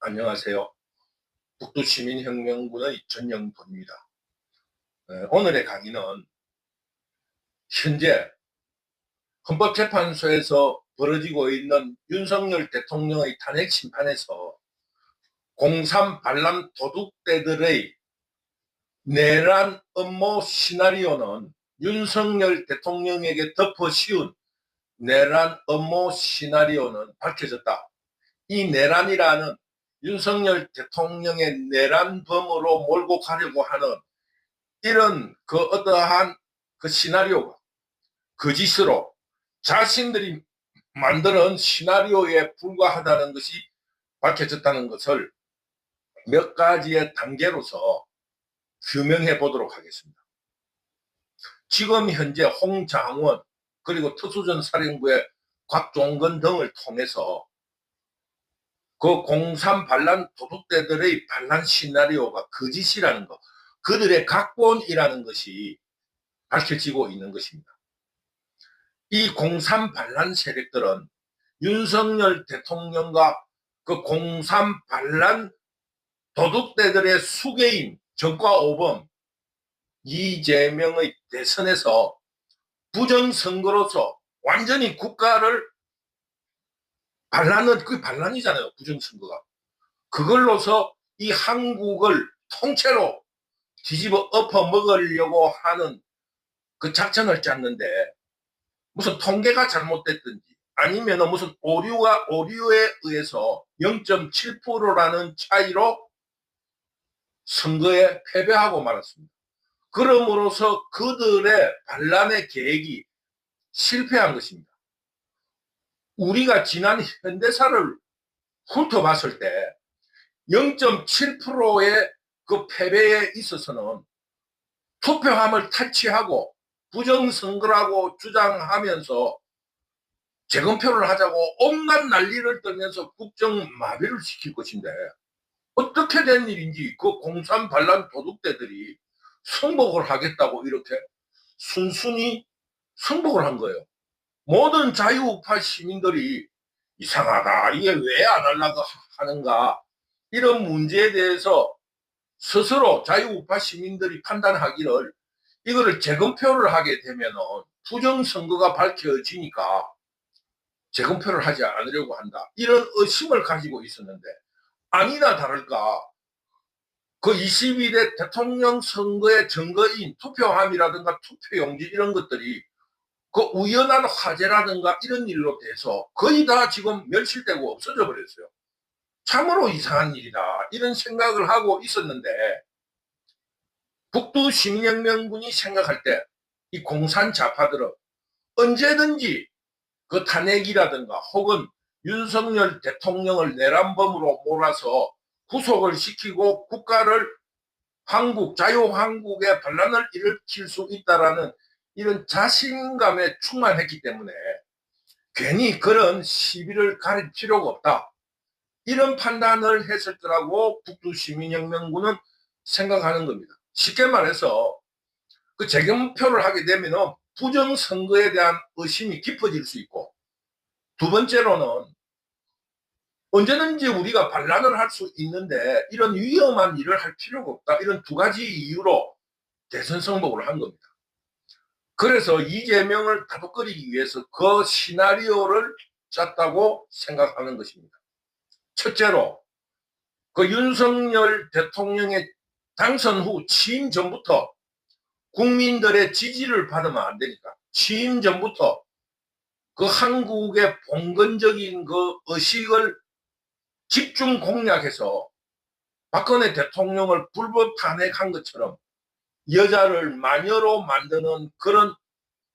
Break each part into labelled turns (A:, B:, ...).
A: 안녕하세요. 북두시민혁명군의 전영돈입니다. 오늘의 강의는 현재 헌법재판소에서 벌어지고 있는 윤석열 대통령의 탄핵 심판에서 공삼 반란 도둑대들의 내란 음모 시나리오는 윤석열 대통령에게 덮어 씌운 내란 음모 시나리오는 밝혀졌다. 이 내란이라는 윤석열 대통령의 내란범으로 몰고 가려고 하는 이런 어떠한 시나리오가 거짓으로 자신들이 만드는 시나리오에 불과하다는 것이 밝혀졌다는 것을 몇 가지의 단계로서 규명해 보도록 하겠습니다. 지금 현재 홍장원 그리고 특수전사령부의 곽종건 등을 통해서 그 공삼 반란 도둑대들의 반란 시나리오가 거짓이라는 것, 그들의 각본이라는 것이 밝혀지고 있는 것입니다. 이 공삼 반란 세력들은 윤석열 대통령과 그 공삼 반란 도둑대들의 수괴인 전과오범 이재명의 대선에서 부정선거로서 완전히 국가를 반란은 그게 반란이잖아요. 부정선거가. 그걸로서 이 한국을 통째로 뒤집어 엎어 먹으려고 하는 그 작전을 짰는데 무슨 통계가 잘못됐든지 아니면 무슨 오류에 의해서 0.7%라는 차이로 선거에 패배하고 말았습니다. 그럼으로써 그들의 반란의 계획이 실패한 것입니다. 우리가 지난 현대사를 훑어봤을 때 0.7%의 그 패배에 있어서는 투표함을 탈취하고 부정선거라고 주장하면서 재검표를 하자고 온갖 난리를 떨면서 국정마비를 시킬 것인데 어떻게 된 일인지 그 공산 반란 도둑대들이 승복을 하겠다고 이렇게 순순히 승복을 한 거예요. 모든 자유우파 시민들이 이상하다, 이게 왜 안 하려고 하는가, 이런 문제에 대해서 스스로 자유우파 시민들이 판단하기를 이거를 재검표를 하게 되면은 부정선거가 밝혀지니까 재검표를 하지 않으려고 한다, 이런 의심을 가지고 있었는데 아니나 다를까 그 22대 대통령 선거의 증거인 투표함이라든가 투표용지 이런 것들이 그 우연한 화재라든가 이런 일로 돼서 거의 다 지금 멸실되고 없어져 버렸어요. 참으로 이상한 일이다, 이런 생각을 하고 있었는데 북두 시민혁명군이 생각할 때 이 공산 좌파들은 언제든지 그 탄핵이라든가 혹은 윤석열 대통령을 내란범으로 몰아서 구속을 시키고 국가를 자유한국의 반란을 일으킬 수 있다라는 이런 자신감에 충만했기 때문에 괜히 그런 시비를 가릴 필요가 없다, 이런 판단을 했을 거라고 북두시민혁명군은 생각하는 겁니다. 쉽게 말해서 그 재검표를 하게 되면 부정선거에 대한 의심이 깊어질 수 있고, 두 번째로는 언제든지 우리가 반란을 할 수 있는데 이런 위험한 일을 할 필요가 없다, 이런 두 가지 이유로 대선 승복을 한 겁니다. 그래서 이재명을 다독거리기 위해서 그 시나리오를 짰다고 생각하는 것입니다. 첫째로 그 윤석열 대통령의 당선 후 취임 전부터 국민들의 지지를 받으면 안 되니까 취임 전부터 그 한국의 봉건적인 그 의식을 집중 공략해서 박근혜 대통령을 불법 탄핵한 것처럼 여자를 마녀로 만드는 그런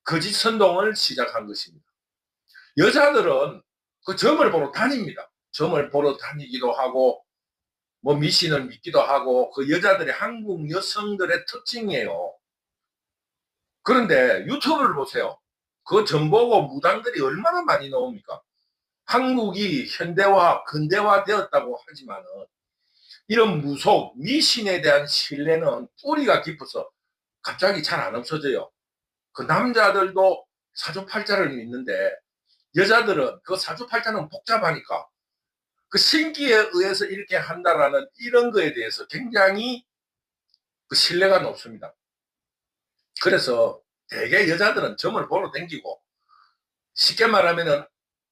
A: 거짓 선동을 시작한 것입니다. 여자들은 그 점을 보러 다닙니다. 점을 보러 다니기도 하고 뭐 미신을 믿기도 하고 그 여자들이 한국 여성들의 특징이에요. 그런데 유튜브를 보세요. 그 점 보고 무당들이 얼마나 많이 나옵니까? 한국이 현대화, 근대화 되었다고 하지만은 이런 무속, 미신에 대한 신뢰는 뿌리가 깊어서 갑자기 잘 안 없어져요. 그 남자들도 사주팔자를 믿는데 여자들은 그 사주팔자는 복잡하니까 그 신기에 의해서 이렇게 한다라는 이런 거에 대해서 굉장히 그 신뢰가 높습니다. 그래서 대개 여자들은 점을 보러 댕기고, 쉽게 말하면은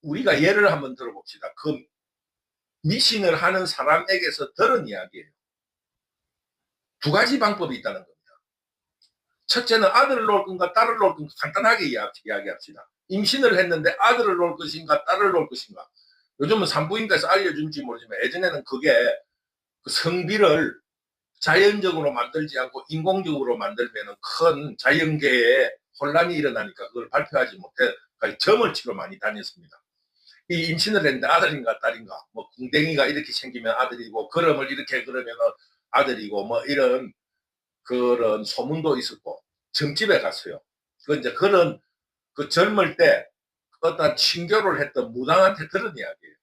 A: 우리가 예를 한번 들어봅시다. 그 미싱을 하는 사람에게서 들은 이야기예요. 두 가지 방법이 있다는 겁니다. 첫째는 아들을 놓을 건가 딸을 놓을 건가 간단하게 이야기합시다. 임신을 했는데 아들을 놓을 것인가 딸을 놓을 것인가. 요즘은 산부인과에서 알려준지 모르지만 예전에는 그게 그 성비를 자연적으로 만들지 않고 인공적으로 만들면 큰 자연계에 혼란이 일어나니까 그걸 발표하지 못해 점을 치러 많이 다녔습니다. 이 임신을 했는데 아들인가 딸인가, 뭐 궁뎅이가 이렇게 생기면 아들이고 걸음을 이렇게 걸으면 아들이고 뭐 이런 그런 소문도 있었고, 점집에 갔어요. 그 이제 그런 그 젊을 때 어떤 친교를 했던 무당한테 들은 이야기예요.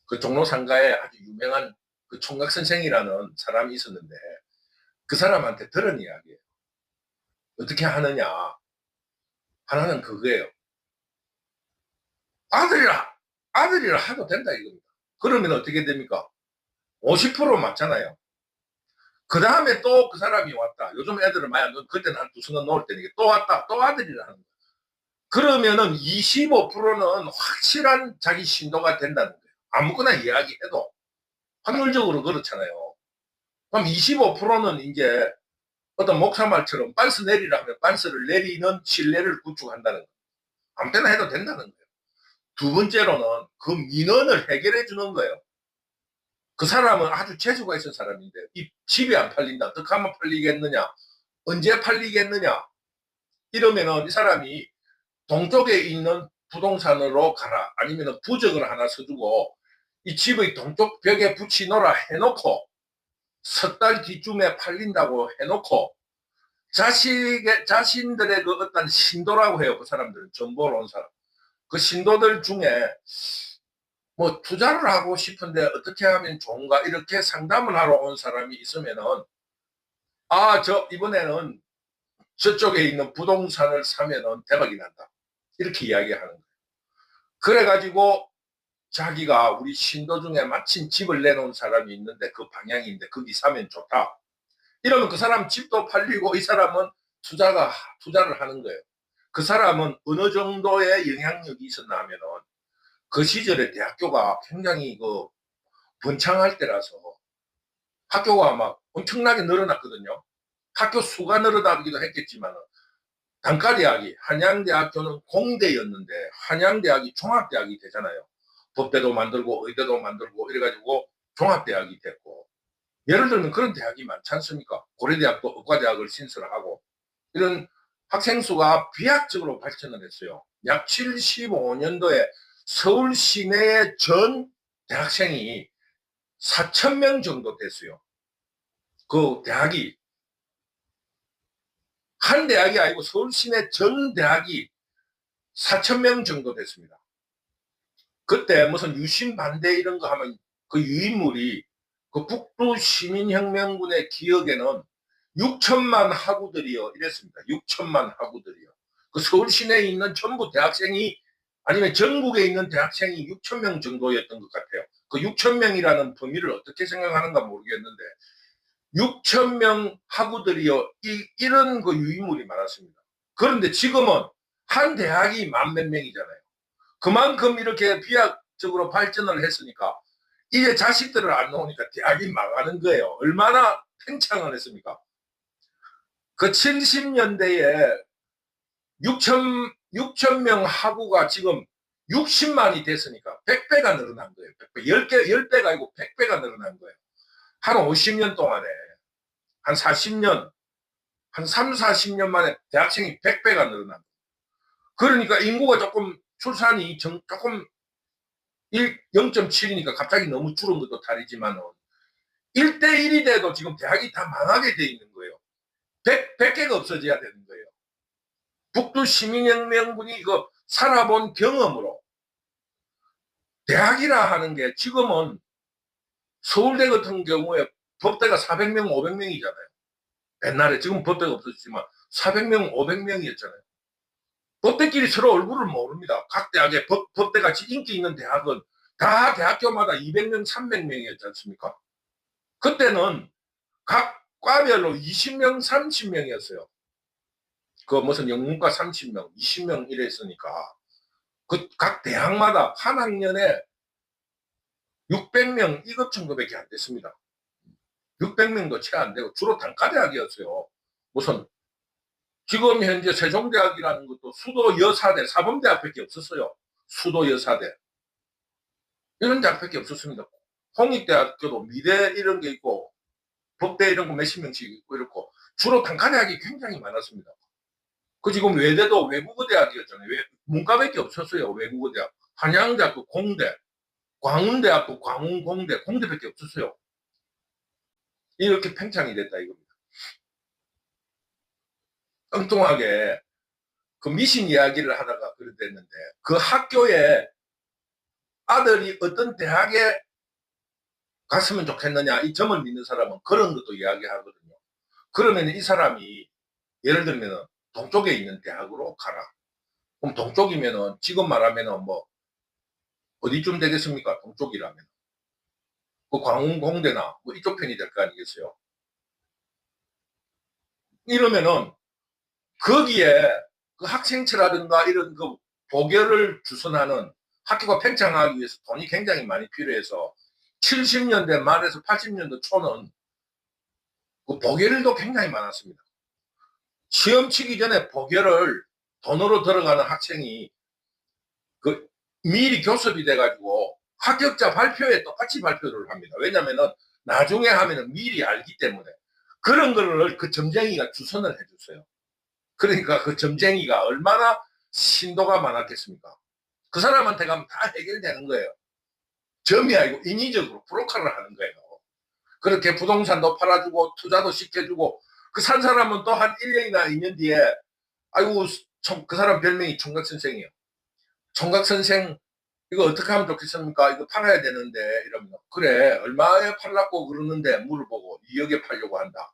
A: 그 종로 상가에 아주 유명한 그 총각 선생이라는 사람이 있었는데 그 사람한테 들은 이야기예요. 어떻게 하느냐? 하나는 그거예요. 아들이라 하도 된다 이겁니다. 그러면 어떻게 됩니까? 50% 맞잖아요. 그 다음에 또 그 사람이 왔다. 요즘 애들은 많이 그때는 한 두세 번 놓을 때니까 또 왔다. 또 아들이라 하는 거예요. 그러면은 25%는 확실한 자기 신도가 된다는 거예요. 아무거나 이야기해도 확률적으로 그렇잖아요. 그럼 25%는 이제 어떤 목사 말처럼 빤스 내리라 하면 빤스를 내리는 신뢰를 구축한다는 거예요. 아무 때나 해도 된다는 거예요. 두 번째로는 그 민원을 해결해 주는 거예요. 그 사람은 아주 재주가 있는 사람인데 이 집이 안 팔린다. 어떻게 하면 팔리겠느냐? 언제 팔리겠느냐? 이러면은 이 사람이 동쪽에 있는 부동산으로 가라. 아니면 부적을 하나 써주고 이 집의 동쪽 벽에 붙이노라 해놓고 석 달 뒤쯤에 팔린다고 해놓고 자신들의 그 어떤 신도라고 해요. 그 사람들은 정보를 온 사람. 그 신도들 중에 뭐 투자를 하고 싶은데 어떻게 하면 좋은가 이렇게 상담을 하러 온 사람이 있으면은 이번에는 저쪽에 있는 부동산을 사면은 대박이 난다. 이렇게 이야기하는 거예요. 그래가지고 자기가 우리 신도 중에 마침 집을 내놓은 사람이 있는데 그 방향인데 거기 사면 좋다. 이러면 그 사람 집도 팔리고 이 사람은 투자를 하는 거예요. 그 사람은 어느 정도의 영향력이 있었나 하면은 그 시절에 대학교가 굉장히 그 번창할 때라서 학교가 막 엄청나게 늘어났거든요. 학교 수가 늘어나기도 했겠지만 단과대학이 한양대학교는 공대였는데 한양대학이 종합대학이 되잖아요. 법대도 만들고 의대도 만들고 이래가지고 종합대학이 됐고, 예를 들면 그런 대학이 많지 않습니까? 고려대학도 의과대학을 신설하고 이런 학생 수가 비약적으로 발전을 했어요. 약 75년도에 서울 시내의 전 대학생이 4천 명 정도 됐어요. 그 대학이 한 대학이 아니고 서울 시내 전 대학이 4천 명 정도 됐습니다. 그때 무슨 유신 반대 이런 거 하면 그 유인물이 그 북두 시민혁명군의 기억에는 6천만 학우들이요 이랬습니다. 6천만 학우들이요. 그 서울 시내에 있는 전부 대학생이 아니면 전국에 있는 대학생이 6천 명 정도였던 것 같아요. 그 6천 명이라는 범위를 어떻게 생각하는가 모르겠는데 6천 명 학우들이요 이런 그 유인물이 많았습니다. 그런데 지금은 한 대학이 만 몇 명이잖아요. 그만큼 이렇게 비약적으로 발전을 했으니까 이제 자식들을 안 놓으니까 대학이 망하는 거예요. 얼마나 팽창을 했습니까? 그 70년대에 6천 명 학우가 지금 60만이 됐으니까 100배가 늘어난 거예요. 100배. 10배가 아니고 100배가 늘어난 거예요. 한 50년 동안에, 한 40년, 한 3, 40년 만에 대학생이 100배가 늘어난 거예요. 그러니까 인구가 조금, 출산이 조금 0.7이니까 갑자기 너무 줄은 것도 다르지만 1대1이 돼도 지금 대학이 다 망하게 돼 있는 거예요. 100개가 없어져야 되는 거예요. 북두 시민혁명군이 이거 살아본 경험으로 대학이라 하는 게 지금은 서울대 같은 경우에 법대가 400명, 500명이잖아요. 옛날에 지금 법대가 없었지만 400명, 500명이었잖아요. 법대끼리 서로 얼굴을 모릅니다. 각 대학에 법대같이 인기 있는 대학은 다 대학교마다 200명, 300명이었지 않습니까? 그때는 각 과별로 20명, 30명이었어요. 그 무슨 영문과 30명, 20명 이랬으니까. 그 각 대학마다 한 학년에 600명 이것 정도밖에 안 됐습니다. 600명도 채 안 되고 주로 단과대학이었어요. 무슨 지금 현재 세종대학이라는 것도 수도 여사대, 사범대학밖에 없었어요. 수도 여사대. 이런 대학밖에 없었습니다. 홍익대학교도 미대 이런 게 있고 법대 이런 거 몇십 명씩 있고 이렇고 주로 단과대학이 굉장히 많았습니다. 그 지금 외대도 외국어 대학이었잖아요. 문과밖에 없었어요. 외국어 대학. 한양대학도 공대, 광운대학도 광운공대, 공대밖에 없었어요. 이렇게 팽창이 됐다 이겁니다. 엉뚱하게 그 미신 이야기를 하다가 그랬는데 그 학교에 아들이 어떤 대학에 갔으면 좋겠느냐 이 점을 믿는 사람은 그런 것도 이야기하거든요. 그러면 이 사람이 예를 들면 동쪽에 있는 대학으로 가라. 그럼 동쪽이면은 지금 말하면은 뭐 어디쯤 되겠습니까? 동쪽이라면 그 광운공대나 뭐 이쪽 편이 될 거 아니겠어요? 이러면은 거기에 그 학생처라든가 이런 그 보결을 주선하는 학교가 팽창하기 위해서 돈이 굉장히 많이 필요해서 70년대 말에서 80년대 초는 그 보결도 굉장히 많았습니다. 시험 치기 전에 보결을 돈으로 들어가는 학생이 그 미리 교섭이 돼가지고 합격자 발표에 똑같이 발표를 합니다. 왜냐면은 나중에 하면은 미리 알기 때문에 그런 거를 그 점쟁이가 주선을 해줬어요. 그러니까 그 점쟁이가 얼마나 신도가 많았겠습니까? 그 사람한테 가면 다 해결되는 거예요. 점이 아니고 인위적으로 브로커를 하는 거예요. 그렇게 부동산도 팔아주고 투자도 시켜주고 그 산 사람은 또 한 1년이나 2년 뒤에 아이고 그 사람 별명이 총각 선생이에요. 총각 선생 이거 어떻게 하면 좋겠습니까? 이거 팔아야 되는데 이러면 그래 얼마에 팔라고 그러는데 물어보고 2억에 팔려고 한다.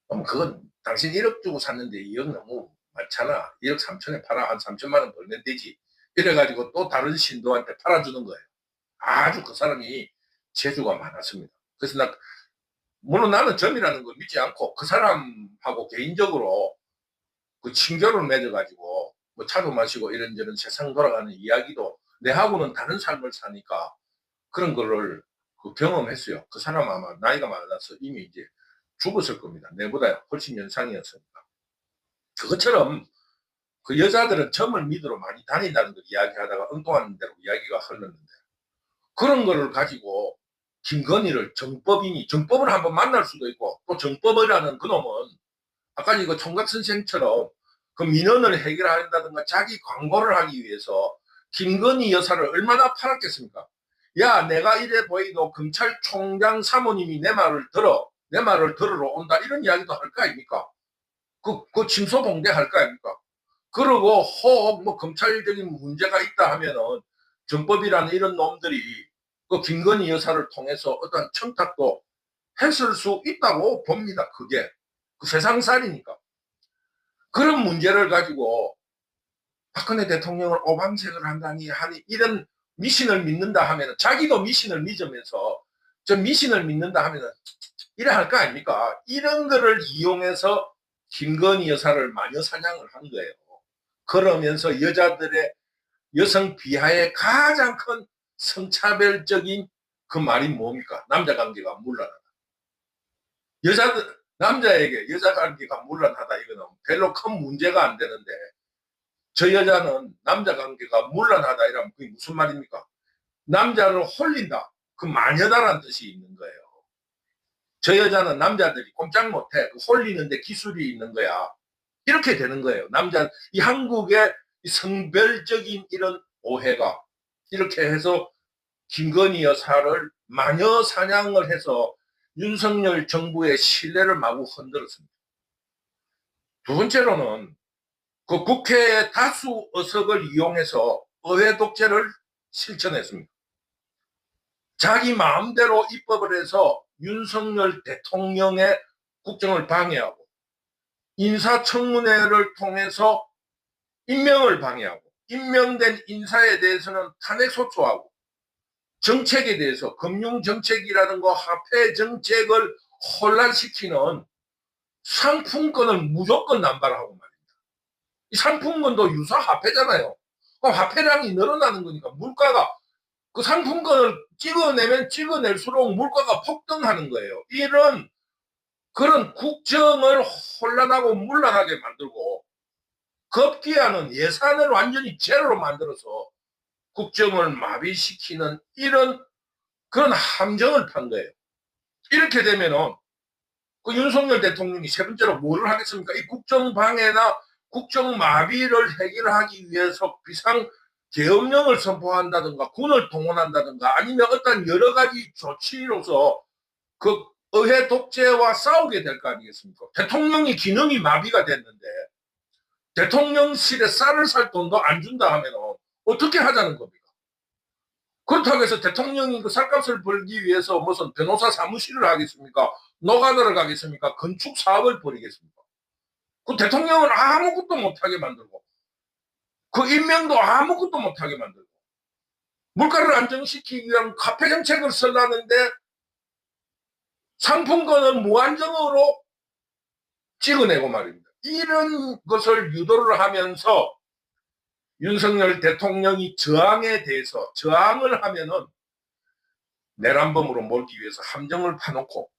A: 그럼 그건 당신 1억 주고 샀는데 2억 너무 많잖아. 2억 3천에 팔아 한 3천만 원 벌면 되지. 이래가지고 또 다른 신도한테 팔아주는 거예요. 아주 그 사람이 재주가 많았습니다. 그래서 물론 나는 점이라는 걸 믿지 않고 그 사람하고 개인적으로 그 친교를 맺어가지고 뭐 차도 마시고 이런저런 세상 돌아가는 이야기도 내하고는 다른 삶을 사니까 그런 거를 그 경험했어요. 그 사람 아마 나이가 많아서 이미 이제 죽었을 겁니다. 내보다 훨씬 연상이었으니까. 그것처럼 그 여자들은 점을 믿으러 많이 다닌다는 걸 이야기하다가 엉뚱한 대로 이야기가 흘렀는데 그런 거를 가지고 김건희를 정법을 한번 만날 수도 있고 또 정법이라는 그놈은 아까 이거 총각 선생처럼 그 민원을 해결한다든가 자기 광고를 하기 위해서 김건희 여사를 얼마나 팔았겠습니까? 야, 내가 이래 보이도 검찰총장 사모님이 내 말을 들으러 온다 이런 이야기도 할 거 아닙니까? 그 침소봉대 할 거 아닙니까? 그러고 혹 뭐 검찰적인 문제가 있다 하면은 정법이라는 이런 놈들이 그 김건희 여사를 통해서 어떤 청탁도 했을 수 있다고 봅니다. 그게 그 세상살이니까. 그런 문제를 가지고 박근혜 대통령을 오방색을 한다니 하니 이런 미신을 믿는다 하면 자기도 미신을 믿으면서 저 미신을 믿는다 하면 이래 할 거 아닙니까? 이런 거를 이용해서 김건희 여사를 마녀 사냥을 한 거예요. 그러면서 여자들의 여성 비하의 가장 큰 성차별적인 그 말이 뭡니까? 남자 관계가 문란하다. 남자에게 여자 관계가 문란하다 이거는 별로 큰 문제가 안 되는데 저 여자는 남자 관계가 문란하다 이러면 그게 무슨 말입니까? 남자를 홀린다. 그 마녀다라는 뜻이 있는 거예요. 저 여자는 남자들이 꼼짝 못해. 그 홀리는데 기술이 있는 거야. 이렇게 되는 거예요. 이 한국의 성별적인 이런 오해가 이렇게 해서 김건희 여사를 마녀 사냥을 해서 윤석열 정부의 신뢰를 마구 흔들었습니다. 두 번째로는 그 국회의 다수 의석을 이용해서 의회 독재를 실천했습니다. 자기 마음대로 입법을 해서 윤석열 대통령의 국정을 방해하고 인사청문회를 통해서 임명을 방해하고 임명된 인사에 대해서는 탄핵소추하고 정책에 대해서 금융정책이라든가 화폐 정책을 혼란시키는 상품권을 무조건 남발하고 말입니다. 이 상품권도 유사 화폐잖아요. 화폐량이 늘어나는 거니까 물가가 그 상품권을 찍어내면 찍어낼수록 물가가 폭등하는 거예요. 이런 그런 국정을 혼란하고 문란하게 만들고 급기야는 예산을 완전히 제로로 만들어서 국정을 마비시키는 이런 그런 함정을 판 거예요. 이렇게 되면은 그 윤석열 대통령이 세 번째로 뭐를 하겠습니까? 이 국정방해나 국정마비를 해결하기 위해서 비상계엄령을 선포한다든가 군을 동원한다든가 아니면 어떤 여러 가지 조치로서 그 의회 독재와 싸우게 될 거 아니겠습니까? 대통령이 기능이 마비가 됐는데 대통령실에 쌀을 살 돈도 안 준다 하면 어떻게 하자는 겁니까? 그렇다고 해서 대통령이 그 쌀값을 벌기 위해서 무슨 변호사 사무실을 하겠습니까? 노가다를 가겠습니까? 건축 사업을 벌이겠습니까? 그 대통령을 아무것도 못하게 만들고 그 임명도 아무것도 못하게 만들고 물가를 안정시키기 위한 화폐 정책을 쓰려는데 상품권은 무한정으로 찍어내고 말입니다. 이런 것을 유도를 하면서 윤석열 대통령이 저항에 대해서 저항을 하면은 내란범으로 몰기 위해서 함정을 파놓고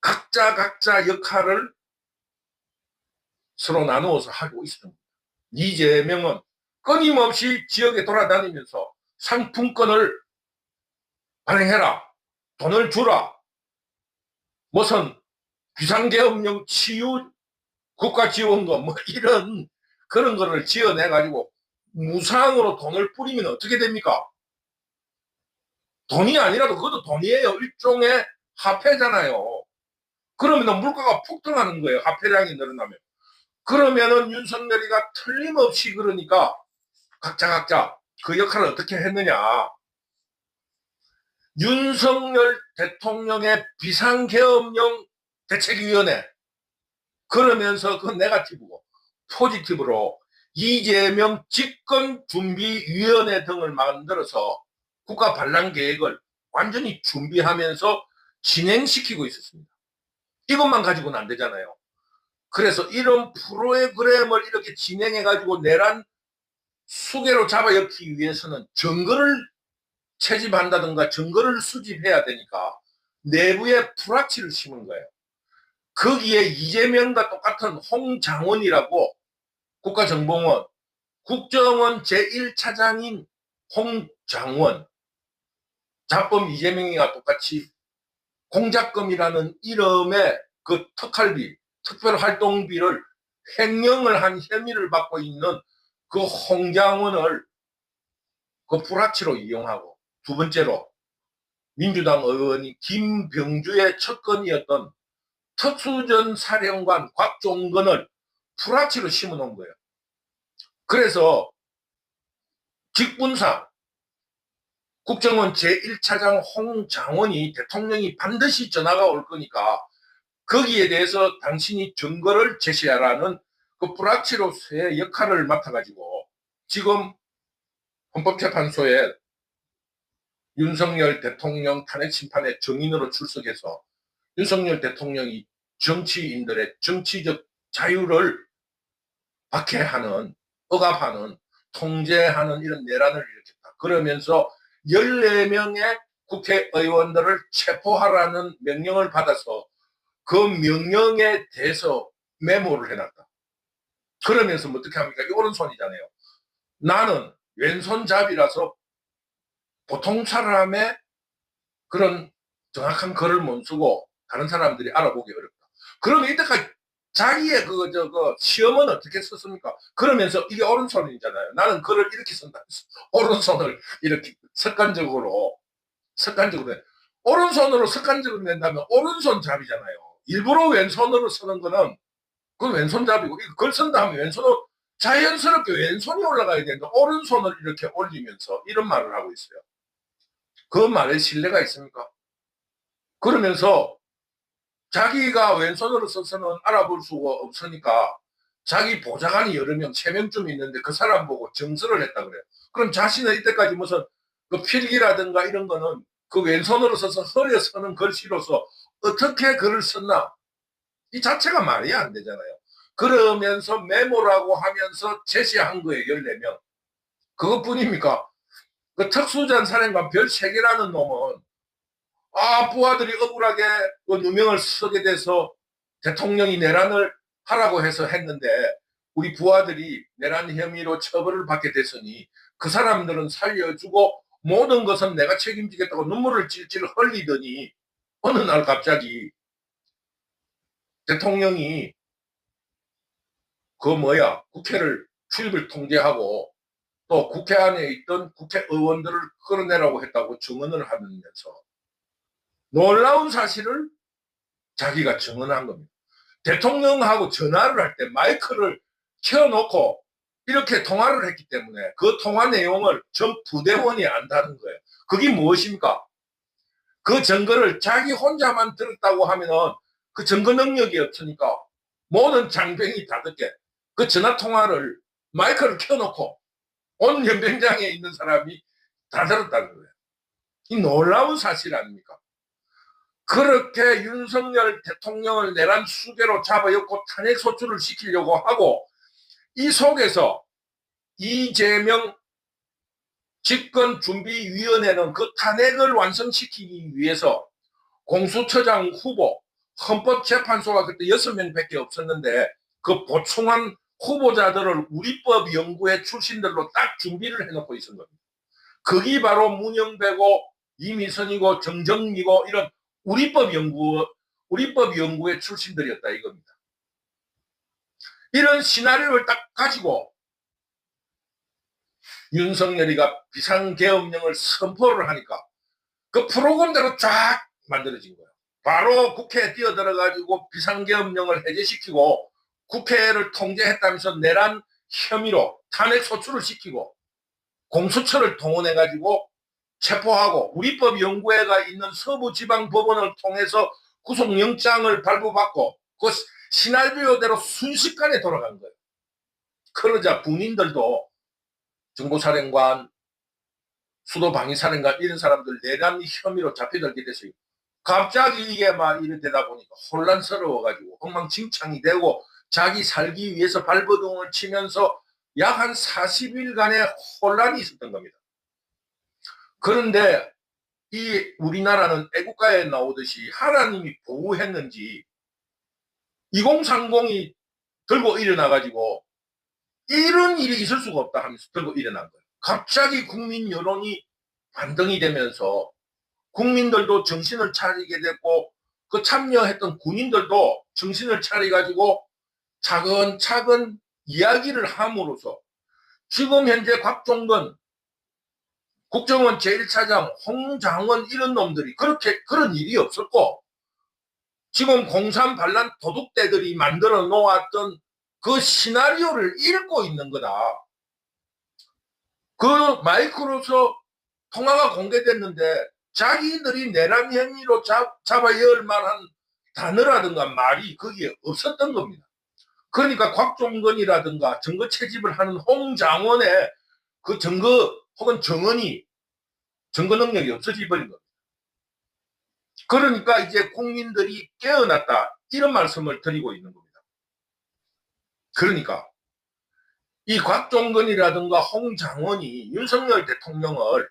A: 각자 역할을 서로 나누어서 하고 있습니다. 이재명은 끊임없이 지역에 돌아다니면서 상품권을 발행해라, 돈을 주라, 무슨 비상계엄령 치유 국가지원금 뭐 이런 그런 거를 지어내가지고 무상으로 돈을 뿌리면 어떻게 됩니까? 돈이 아니라도 그것도 돈이에요. 일종의 화폐잖아요. 그러면 물가가 폭등하는 거예요. 화폐량이 늘어나면. 그러면은 윤석열이가 틀림없이 그러니까 각자 그 역할을 어떻게 했느냐. 윤석열 대통령의 비상계엄령 대책위원회 그러면서 그 네거티브고 포지티브로 이재명 집권준비위원회 등을 만들어서 국가 반란 계획을 완전히 준비하면서 진행시키고 있었습니다. 이것만 가지고는 안 되잖아요. 그래서 이런 프로그램을 이렇게 진행해가지고 내란 수계로 잡아엮기 위해서는 증거를 채집한다든가 증거를 수집해야 되니까 내부에 불확실을 심은 거예요. 거기에 이재명과 똑같은 홍장원이라고 국가정보원 국정원 제1차장인 홍장원 자범 이재명이와 똑같이 공작금이라는 이름의 그 특활비 특별활동비를 횡령을 한 혐의를 받고 있는 그 홍장원을 그 불합치로 이용하고 두 번째로 민주당 의원이 김병주의 척건이었던 특수전 사령관 곽종건을 불합치로 심어놓은 거예요. 그래서 직분상 국정원 제1차장 홍장원이 대통령이 반드시 전화가 올 거니까 거기에 대해서 당신이 증거를 제시하라는 그 불합치로서의 역할을 맡아가지고 지금 헌법재판소에 윤석열 대통령 탄핵 심판의 증인으로 출석해서 윤석열 대통령이 정치인들의 정치적 자유를 박해하는 억압하는 통제하는 이런 내란을 일으켰다. 그러면서 14명의 국회의원들을 체포하라는 명령을 받아서 그 명령에 대해서 메모를 해놨다. 그러면서 어떻게 합니까? 이 오른손이잖아요. 나는 왼손잡이라서 보통 사람의 그런 정확한 글을 못 쓰고 다른 사람들이 알아보기 어렵다. 그러면 이때까지 자기의 그 시험은 어떻게 썼습니까? 그러면서 이게 오른손이잖아요. 나는 글을 이렇게 쓴다. 오른손을 이렇게 습관적으로 오른손으로 습관적으로 낸다면 오른손잡이잖아요. 일부러 왼손으로 쓰는 거는 그건 왼손잡이고 글 쓴다 하면 왼손으로 자연스럽게 왼손이 올라가야 되는데 오른손을 이렇게 올리면서 이런 말을 하고 있어요. 그 말에 신뢰가 있습니까? 그러면서 자기가 왼손으로 써서는 알아볼 수가 없으니까 자기 보좌관이 여러 명, 3명쯤 있는데 그 사람 보고 정서를 했다 그래요. 그럼 자신은 이때까지 무슨 그 필기라든가 이런 거는 그 왼손으로 써서 허리에 서는 글씨로서 어떻게 글을 썼나? 이 자체가 말이 안 되잖아요. 그러면서 메모라고 하면서 제시한 거예요. 14명. 그것뿐입니까? 그 특수전사령관 별 3개라는 놈은 부하들이 억울하게 그 누명을 쓰게 돼서 대통령이 내란을 하라고 해서 했는데 우리 부하들이 내란 혐의로 처벌을 받게 됐으니 그 사람들은 살려주고 모든 것은 내가 책임지겠다고 눈물을 찔찔 흘리더니 어느 날 갑자기 대통령이 국회를 출입을 통제하고 또 국회 안에 있던 국회의원들을 끌어내라고 했다고 증언을 하면서 놀라운 사실을 자기가 증언한 겁니다. 대통령하고 전화를 할 때 마이크를 켜놓고 이렇게 통화를 했기 때문에 그 통화 내용을 전 부대원이 안다는 거예요. 그게 무엇입니까? 그 증거를 자기 혼자만 들었다고 하면은 그 증거 능력이 없으니까 모든 장병이 다 듣게 그 전화 통화를 마이크를 켜놓고 온 연병장에 있는 사람이 다 들었다는 거예요. 이 놀라운 사실 아닙니까? 그렇게 윤석열 대통령을 내란 수괴로 잡아엮고 탄핵 소추를 시키려고 하고 이 속에서 이재명 집권준비위원회는 그 탄핵을 완성시키기 위해서 공수처장 후보, 헌법재판소가 그때 6명밖에 없었는데 그 보충한 후보자들을 우리법 연구회 출신들로 딱 준비를 해놓고 있었던 겁니다. 그게 바로 문영배고 이미선이고 정정미고 이런 우리법 연구회 출신들이었다 이겁니다. 이런 시나리오를 딱 가지고 윤석열이가 비상계엄령을 선포를 하니까 그 프로그램대로 쫙 만들어진 거예요. 바로 국회에 뛰어들어가지고 비상계엄령을 해제시키고 국회를 통제했다면서 내란 혐의로 탄핵 소추를 시키고 공수처를 동원해가지고 체포하고 우리법 연구회가 있는 서부지방법원을 통해서 구속영장을 발부받고 그 시나리오대로 순식간에 돌아간 거예요. 그러자 군인들도 정보사령관, 수도방위사령관 이런 사람들 내란 혐의로 잡혀들게 됐어요. 갑자기 이게 막 이래 되다 보니까 혼란스러워가지고 엉망진창이 되고 자기 살기 위해서 발버둥을 치면서 약 한 40일간의 혼란이 있었던 겁니다. 그런데 이 우리나라는 애국가에 나오듯이 하나님이 보호했는지 2030이 들고 일어나가지고 이런 일이 있을 수가 없다 하면서 들고 일어난 거예요. 갑자기 국민 여론이 반등이 되면서 국민들도 정신을 차리게 됐고 그 참여했던 군인들도 정신을 차려가지고 차근차근 이야기를 함으로써 지금 현재 곽종건 국정원 제1차장 홍장원 이런 놈들이 그런 일이 없었고 지금 공산 반란 도둑대들이 만들어 놓았던 그 시나리오를 읽고 있는 거다. 그 마이크로서 통화가 공개됐는데 자기들이 내란 혐의로 잡아야 할 만한 단어라든가 말이 거기에 없었던 겁니다. 그러니까 곽종건이라든가 증거 채집을 하는 홍장원의 그 증거 혹은 증언이 증거 능력이 없어져 버린 겁니다. 그러니까 이제 국민들이 깨어났다 이런 말씀을 드리고 있는 겁니다. 그러니까 이 곽종건이라든가 홍장원이 윤석열 대통령을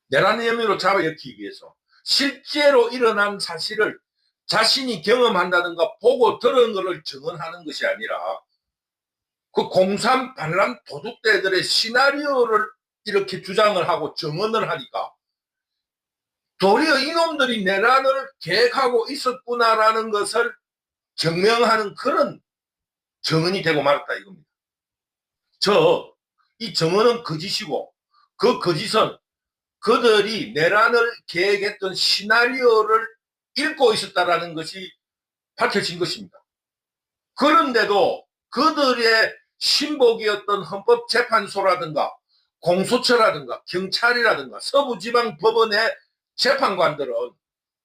A: 내란 혐의로 잡아넣기 위해서 실제로 일어난 사실을 자신이 경험한다든가 보고 들은 것을 증언하는 것이 아니라 그 공산 반란 도둑대들의 시나리오를 이렇게 주장을 하고 증언을 하니까 도리어 이놈들이 내란을 계획하고 있었구나라는 것을 증명하는 그런 증언이 되고 말았다 이겁니다. 이 증언은 거짓이고 그 거짓은 그들이 내란을 계획했던 시나리오를 읽고 있었다라는 것이 밝혀진 것입니다. 그런데도 그들의 신복이었던 헌법재판소라든가 공수처라든가 경찰이라든가 서부지방법원의 재판관들은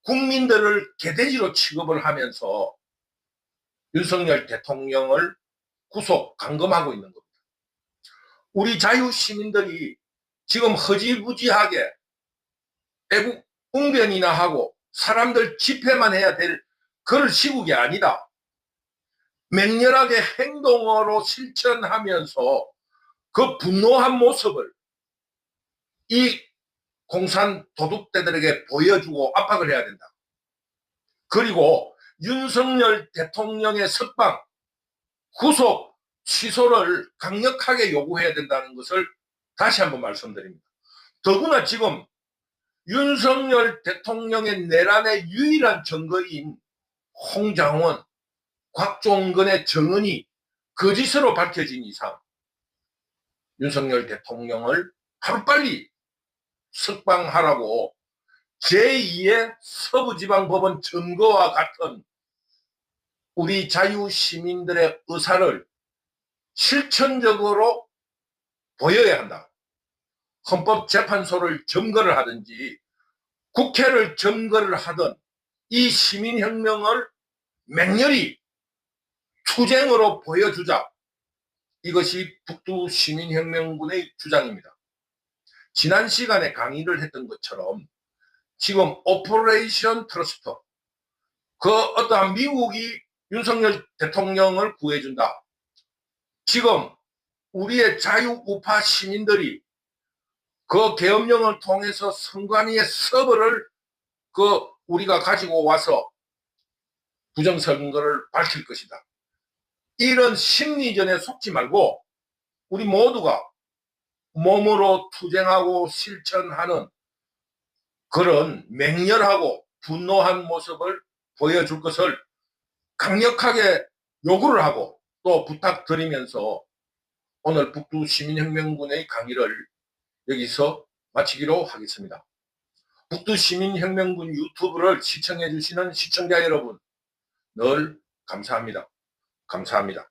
A: 국민들을 개돼지로 취급을 하면서 윤석열 대통령을 구속, 감금하고 있는 겁니다. 우리 자유시민들이 지금 허지부지하게 애국 웅변이나 하고 사람들 집회만 해야 될 그런 시국이 아니다. 맹렬하게 행동으로 실천하면서 그 분노한 모습을 이 공산 도둑대들에게 보여주고 압박을 해야 된다. 그리고 윤석열 대통령의 석방, 구속, 취소를 강력하게 요구해야 된다는 것을 다시 한번 말씀드립니다. 더구나 지금 윤석열 대통령의 내란의 유일한 증거인 홍장원, 곽종근의 증언이 거짓으로 밝혀진 이상 윤석열 대통령을 하루빨리 석방하라고 제2의 서부지방법원 증거와 같은 우리 자유시민들의 의사를 실천적으로 보여야 한다. 헌법재판소를 점거를 하든지 국회를 점거를 하든 이 시민혁명을 맹렬히 투쟁으로 보여주자. 이것이 북두시민혁명군의 주장입니다. 지난 시간에 강의를 했던 것처럼 지금 오퍼레이션 트러스트, 그 어떠한 미국이 윤석열 대통령을 구해준다. 지금 우리의 자유우파 시민들이 그 계엄령을 통해서 선관위의 서버를 우리가 가지고 와서 부정선거를 밝힐 것이다. 이런 심리전에 속지 말고 우리 모두가 몸으로 투쟁하고 실천하는 그런 맹렬하고 분노한 모습을 보여줄 것을 강력하게 요구를 하고 또 부탁드리면서 오늘 북두시민혁명군의 강의를 여기서 마치기로 하겠습니다. 북두시민혁명군 유튜브를 시청해 주시는 시청자 여러분, 늘 감사합니다. 감사합니다.